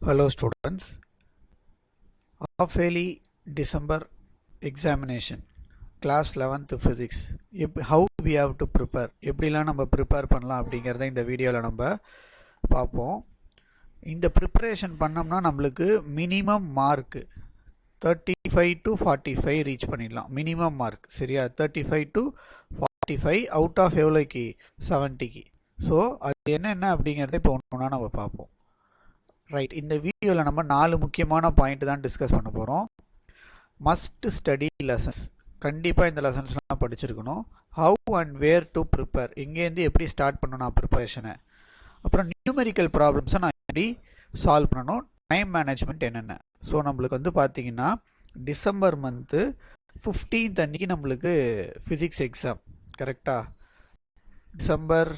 Hello students, half-yearly December examination, class 11th physics. How we have to prepare, எப்படிலாம் நம்ம prepare பண்ணலாம் அப்படிங்கிறத இந்த வீடியோவில் நம்ம பார்ப்போம். இந்த ப்ரிப்பரேஷன் பண்ணோம்னா நம்மளுக்கு மினிமம் மார்க் 35 to 45 ரீச் பண்ணிடலாம். மினிமம் மார்க் சரியா, 35 to 45 அவுட் ஆஃப் எவ்வளோக்கு 70க்கு. ஸோ அது என்னென்ன அப்படிங்கிறத இப்போ ஒன்று நம்ம பார்ப்போம். ரைட், இந்த வீடியோவில் நம்ம 4 முக்கியமான பாயிண்ட் தான் டிஸ்கஸ் பண்ண போகிறோம். மஸ்ட் ஸ்டடி லெசன்ஸ், கண்டிப்பாக இந்த லெசன்ஸ்லாம் படிச்சிருக்கணும். How and where to prepare, இங்கேருந்து எப்படி ஸ்டார்ட் பண்ணணும் ப்ரிப்பரேஷனை. அப்புறம் நியூமெரிக்கல் ப்ராப்ளம்ஸை நான் எப்படி சால்வ் பண்ணணும், டைம் மேனேஜ்மெண்ட் என்னென்ன. ஸோ நம்மளுக்கு வந்து பார்த்தீங்கன்னா டிசம்பர் மந்த்து 15th அன்றைக்கி நம்மளுக்கு ஃபிசிக்ஸ் எக்ஸாம். கரெக்டாக December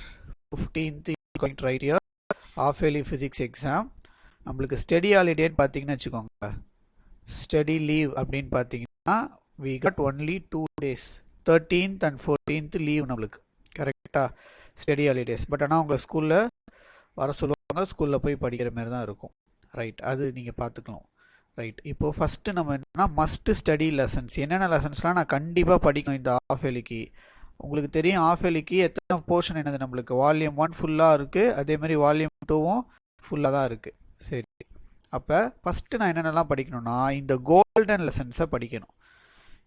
15th going right year of early physics exam. நம்மளுக்கு ஸ்டடி ஹாலிடேன்னு பார்த்தீங்கன்னு வச்சுக்கோங்க, ஸ்டடி லீவ் அப்படின்னு பார்த்தீங்கன்னா we cut only 2 days, 13th and 14th leave நம்மளுக்கு. கரெக்டாக ஸ்டடி ஹாலிடேஸ். பட் ஆனால் உங்கள் ஸ்கூலில் வர சொல்லுவாங்க, ஸ்கூலில் போய் படிக்கிற மாதிரி தான் இருக்கும். ரைட், அது நீங்கள் பார்த்துக்கலாம். ரைட், இப்போது ஃபஸ்ட்டு நம்ம என்னென்னா மஸ்ட் ஸ்டடி லெசன்ஸ். என்னென்ன லெசன்ஸ்லாம் நான் கண்டிப்பாக படிக்கணும் இந்த ஆஃப் இயர்லிக்கு. உங்களுக்கு தெரியும் ஆஃப் இயர்லிக்கு எத்தனை போர்ஷன் என்னது, நம்மளுக்கு வால்யூம் 1 ஃபுல்லாக இருக்குது, அதேமாதிரி வால்யூம் 2வும் ஃபுல்லாக தான் இருக்குது. சரி, அப்போ ஃபஸ்ட்டு நான் என்னென்னலாம் படிக்கணும்னா இந்த கோல்டன் லெசன்ஸை படிக்கணும்.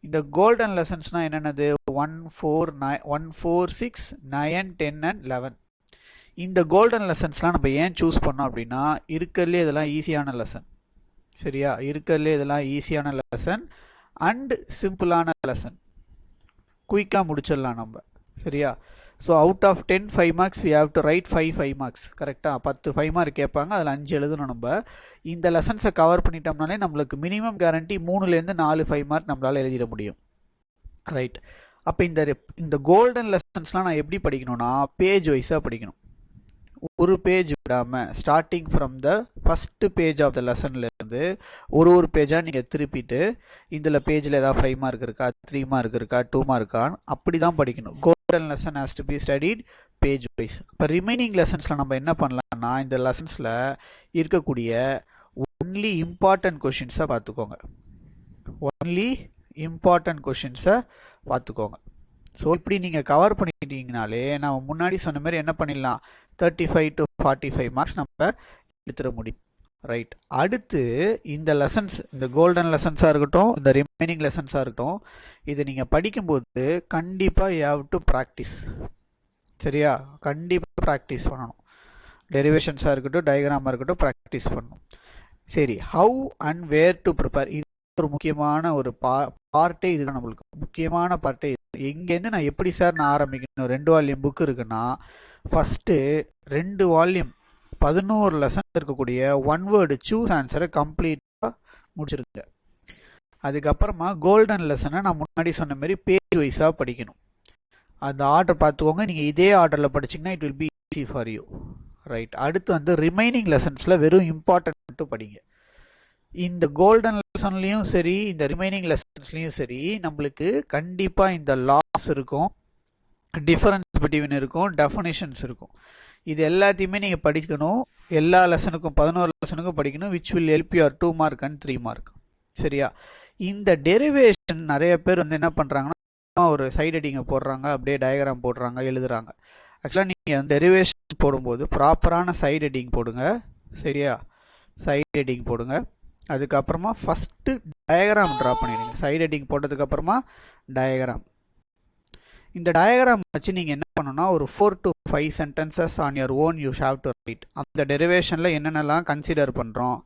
இந்த கோல்டன் லெசன்ஸ்னால் என்னென்னது, 1, 4, 9, 1, 4, 6, 9, 10 and 11. இந்த கோல்டன் லெசன்ஸ்லாம் நம்ம ஏன் சூஸ் பண்ணோம் அப்படின்னா இருக்கிறதுலே இதெல்லாம் ஈஸியான லெசன். சரியா, இருக்கிறதுலே இதெல்லாம் ஈஸியான லெசன் அண்ட் சிம்பிளான லெசன், குயிக்காக முடிச்சிடலாம் நம்ம. சரியா, so out of 10 5 marks we have to write 5 marks. கரெக்டாக 10 5 mark கேட்பாங்க, அதில் 5 எழுதணும். நம்ம இந்த லெசன்ஸை கவர் பண்ணிட்டோம்னாலே நம்மளுக்கு மினிமம் கேரண்டி 3லேருந்து 4 5 mark நம்மளால் எழுதிட முடியும். ரைட், அப்போ இந்த கோல்டன் லெசன்ஸ்லாம் நான் எப்படி படிக்கணும்னா பேஜ் வைஸாக படிக்கணும். ஒரு பேஜ் விடாமல் starting from the first page of the லெசன்லேருந்து ஒரு பேஜாக நீங்கள் திருப்பிட்டு இதில் பேஜில் ஏதாவது 5 mark இருக்கா, 3 mark இருக்கா, 2 mark அப்படி தான் படிக்கணும். Golden lesson has to be studied page wise. இப்போ ரிமைனிங் லெசன்ஸில் நம்ம என்ன பண்ணலாம்னா இந்த லெசன்ஸில் இருக்கக்கூடிய ஒன்லி இம்பார்ட்டன்ட் கொஷின்ஸை பார்த்துக்கோங்க. ஒன்லி இம்பார்ட்டன்ட் கொஷின்ஸை பார்த்துக்கோங்க. ஸோ இப்படி நீங்கள் கவர் பண்ணிட்டீங்கனாலே நம்ம முன்னாடி சொன்ன மாதிரி என்ன பண்ணிடலாம், 35 to 45 marks நம்ம எடுத்துட முடியும். ரைட், அடுத்து இந்த லெசன்ஸ், இந்த கோல்டன் லெசன்ஸாக இருக்கட்டும், இந்த ரிமைனிங் லெசன்ஸாக இருக்கட்டும், இது நீங்கள் படிக்கும்போது கண்டிப்பாக யூ ஹேவ் டு ப்ராக்டிஸ். சரியா, கண்டிப்பாக ப்ராக்டிஸ் பண்ணணும். டெரிவேஷன்ஸாக இருக்கட்டும், டயக்ராமாக இருக்கட்டும், ப்ராக்டிஸ் பண்ணணும். சரி, how and where to prepare, இது ஒரு முக்கியமான ஒரு பார்ட்டே இதுதான். நம்மளுக்கு முக்கியமான பார்ட்டே இது. எங்கேருந்து நான் எப்படி சார் நான் ஆரம்பிக்கணும், 2 வால்யூம் புக் இருக்குன்னா ஃபஸ்ட்டு 2 வால்யூம் 11 லெசன் இருக்கக்கூடிய 1 word சூஸ் ஆன்சரை கம்ப்ளீட்டாக முடிச்சிருங்க. அதுக்கப்புறமா கோல்டன் லெசனை நான் முன்னாடி சொன்ன மாதிரி பேஜ் வைஸாக படிக்கணும். அந்த ஆர்டர் பார்த்துக்கோங்க, நீங்கள் இதே ஆர்டரில் படிச்சிங்கன்னா it will be easy for you. Right, அடுத்து வந்து ரிமைனிங் லெசன்ஸில் வெறும் இம்பார்ட்டன்ட் மட்டும் படிங்க. இந்த கோல்டன் லெசன்லேயும் சரி, இந்த ரிமைனிங் லெசன்ஸ்லேயும் சரி, நம்மளுக்கு கண்டிப்பாக இந்த லாஸ் இருக்கும், டிஃபரன்ஸ் பிட்வீன் இருக்கும், டெஃபினிஷன்ஸ் இருக்கும். இது எல்லாத்தையுமே நீங்கள் படிக்கணும். எல்லா லெசனுக்கும் 11 லெசனுக்கும் படிக்கணும், which will help your 2 mark and 3 mark. சரியா, இந்த டெரிவேஷன் நிறைய பேர் வந்து என்ன பண்ணுறாங்கன்னா ஒரு சைட் ஹெட்டிங்கை போடுறாங்க, அப்படியே டயக்ராம் போடுறாங்க, எழுதுறாங்க. ஆக்சுவலாக நீங்கள் டெரிவேஷன் போடும்போது ப்ராப்பரான சைட் ஹெட்டிங் போடுங்க. சரியா, சைட் ஹெட்டிங் போடுங்க. அதுக்கப்புறமா ஃபஸ்ட்டு டயக்ராம் ட்ரா பண்ணிடுங்க. சைட் ஹெட்டிங் போட்டதுக்கப்புறமா டயக்ராம். இந்த டயக்ராம் வச்சு நீங்கள் என்ன பண்ணணும்னா ஒரு 4 to 5 sentences on your own you have to write. அந்த டெரிவேஷனில் என்னென்னலாம் கன்சிடர் பண்ணுறோம்,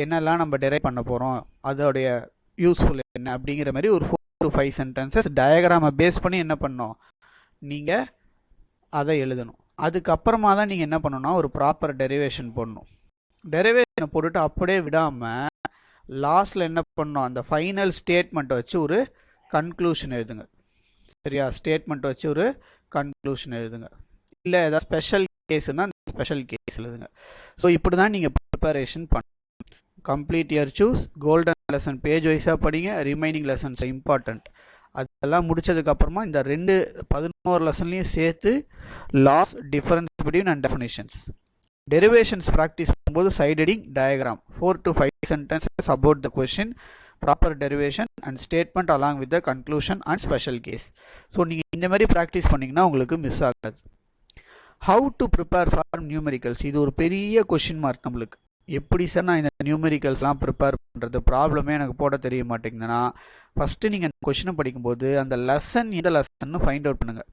என்னெல்லாம் நம்ம டெரைவ் பண்ண போகிறோம், அதோடைய யூஸ்ஃபுல் என்ன அப்படிங்கிற மாதிரி ஒரு 4 to 5 sentences டயக்ராமை பேஸ் பண்ணி என்ன பண்ணணும், நீங்கள் அதை எழுதணும். அதுக்கப்புறமா தான் நீங்கள் என்ன பண்ணணும்னா ஒரு ப்ராப்பர் டெரிவேஷன் போடணும். டெரிவேஷனை போட்டுட்டு அப்படியே விடாமல் லாஸ்ட்டில் என்ன பண்ணணும், அந்த ஃபைனல் ஸ்டேட்மெண்ட்டை வச்சு ஒரு கன்க்ளூஷன் எழுதுங்க. சரியா, ஸ்டேட்மெண்ட் வச்சு ஒரு கன்க்ளூஷன் எழுதுங்க. இல்லை ஏதாவது ஸ்பெஷல் கேஸ் இருந்தால் அந்த ஸ்பெஷல் கேஸ் எழுதுங்க. ஸோ இப்படி தான் நீங்கள் ப்ரிப்பரேஷன் பண்ணணும். Complete year choose, golden lesson page வைஸாக படிங்க, ரிமைனிங் லெசன்ஸ் இம்பார்ட்டண்ட். அதெல்லாம் முடிச்சதுக்கப்புறமா இந்த 11 லெசன்லையும் சேர்த்து laws, difference between and definitions, derivations practice பண்ணும்போது பண்ணும்போது side heading diagram 4 to 5 sentences about the question, proper derivation and statement along with the conclusion and special case. So நீங்கள் இந்த மாதிரி ப்ராக்டிஸ் பண்ணிங்கன்னா உங்களுக்கு மிஸ் ஆகாது. How to prepare for numericals, இது ஒரு பெரிய கொஷின் மார்க் நம்மளுக்கு. எப்படி சார் நான் இந்த நியூமெரிக்கல்ஸ்லாம் ப்ரிப்பேர் பண்ணுறது, ப்ராப்ளமே எனக்கு போட தெரிய மாட்டேங்குதுன்னா ஃபஸ்ட்டு நீங்கள் அந்த கொஷினை படிக்கும்போது அந்த லெசன் எந்த லெசன்னு ஃபைண்ட் அவுட் பண்ணுங்கள்.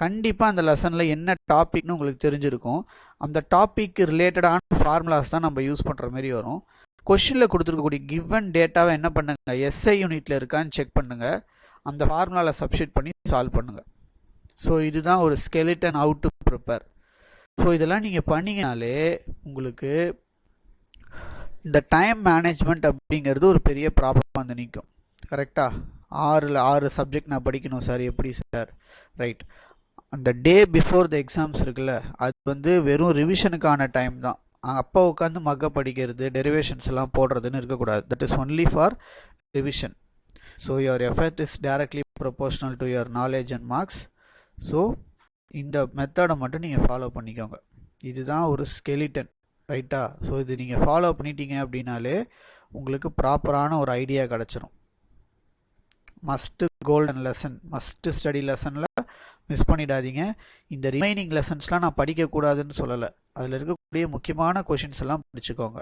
கண்டிப்பாக அந்த லெசனில் என்ன டாபிக்னு உங்களுக்கு தெரிஞ்சிருக்கும். அந்த டாபிக் ரிலேட்டடான ஃபார்முலாஸ் தான் நம்ம யூஸ் பண்ணுற மாதிரி வரும். கொஷினில் கொடுத்துருக்கக்கூடிய கிவன் டேட்டாவை என்ன பண்ணுங்கள், எஸ்ஐ யூனிட்டில் இருக்கான்னு செக் பண்ணுங்கள், அந்த ஃபார்முலாவில் சப்ஸ்டிட் பண்ணி சால்வ் பண்ணுங்கள். ஸோ இதுதான் ஒரு skeleton how to prepare. So இதெல்லாம் நீங்கள் பண்ணிங்கனாலே உங்களுக்கு இந்த டைம் மேனேஜ்மெண்ட் அப்படிங்கிறது ஒரு பெரிய ப்ராப்ளம் வந்து நிற்கும். கரெக்டாக 6 சப்ஜெக்ட் நான் படிக்கணும் சார், எப்படி சார்? ரைட், அந்த டே பிஃபோர் த எக்ஸாம்ஸ் இருக்குல்ல, அது வந்து வெறும் ரிவிஷனுக்கான டைம் தான். அப்போ உட்காந்து மக்க படிக்கிறது, டெரிவேஷன்ஸ் எல்லாம் போடுறதுன்னு இருக்கக்கூடாது. That is only for revision. So your effort is directly proportional to your knowledge and marks. So இந்த மெத்தடை மட்டும் நீங்கள் ஃபாலோ பண்ணிக்கோங்க. இதுதான் ஒரு ஸ்கெலிட்டன், ரைட்டா? ஸோ இது நீங்கள் ஃபாலோ பண்ணிட்டீங்க அப்படின்னாலே உங்களுக்கு ப்ராப்பரான ஒரு ஐடியா கிடச்சிரும். Must golden lesson, must study லெசனில் மிஸ் பண்ணிடாதீங்க. இந்த ரிமைனிங் லெசன்ஸ்லாம் நான் படிக்கக்கூடாதுன்னு சொல்லலை, அதில் இருக்கக்கூடிய முக்கியமான கொஷின்ஸ் எல்லாம் படிச்சுக்கோங்க.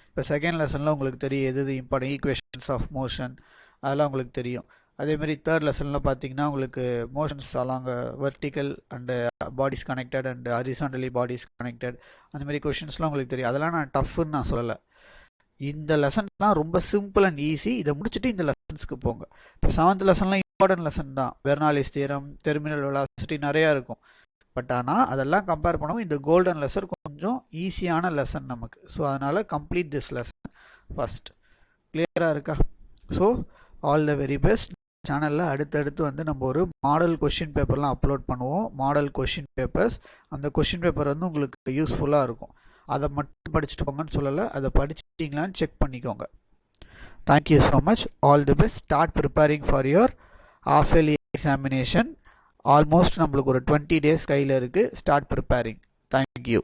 இப்போ செகண்ட் லெசனில் உங்களுக்கு தெரியும் எது இம்பார்ட்டன்ட், ஈக்குவேஷன்ஸ் ஆஃப் மோஷன், அதெல்லாம் உங்களுக்கு தெரியும். அதேமாதிரி தேர்ட் லெசனில் பார்த்தீங்கன்னா உங்களுக்கு motions along vertical and bodies connected and horizontally bodies connected, அந்தமாதிரி கொஷின்ஸ்லாம் உங்களுக்கு தெரியும். அதெல்லாம் நான் டஃப்னு நான் சொல்லலை. இந்த லெசன்ஸ்லாம் ரொம்ப சிம்பிள் அண்ட் ஈஸி. இதை முடிச்சுட்டு இந்த லெசன்ஸ்க்கு போங்க. இப்போ 7th லெசன்லாம் இம்பார்ட்டன்ட் லெசன் தான். பெர்னாலிஸ் தியரம், டெர்மினல் வெலாசிட்டி நிறையா இருக்கும். பட் ஆனால் அதெல்லாம் கம்பேர் பண்ணுவோம், இந்த கோல்டன் லெசன் கொஞ்சம் ஈஸியான லெசன் நமக்கு. ஸோ அதனால் கம்ப்ளீட் திஸ் லெசன் ஃபஸ்ட். கிளியராக இருக்கா? So all the very best. சேனலில் அடுத்தடுத்து வந்து நம்ம ஒரு மாடல் கொஷின் பேப்பர்லாம் அப்லோட் பண்ணுவோம். மாடல் கொஷின் பேப்பர்ஸ், அந்த கொஷின் பேப்பர் வந்து உங்களுக்கு யூஸ்ஃபுல்லாக இருக்கும். அதை மட்டும் படிச்சுட்டு போங்கன்னு சொல்லலை, அதை படிச்சிட்டிங்களான்னு செக் பண்ணிக்கோங்க. Thank you so much. All the best. Start preparing for your half yearly examination. Almost நம்மளுக்கு ஒரு 20 days கையில் இருக்குது. Start preparing. தேங்க்யூ.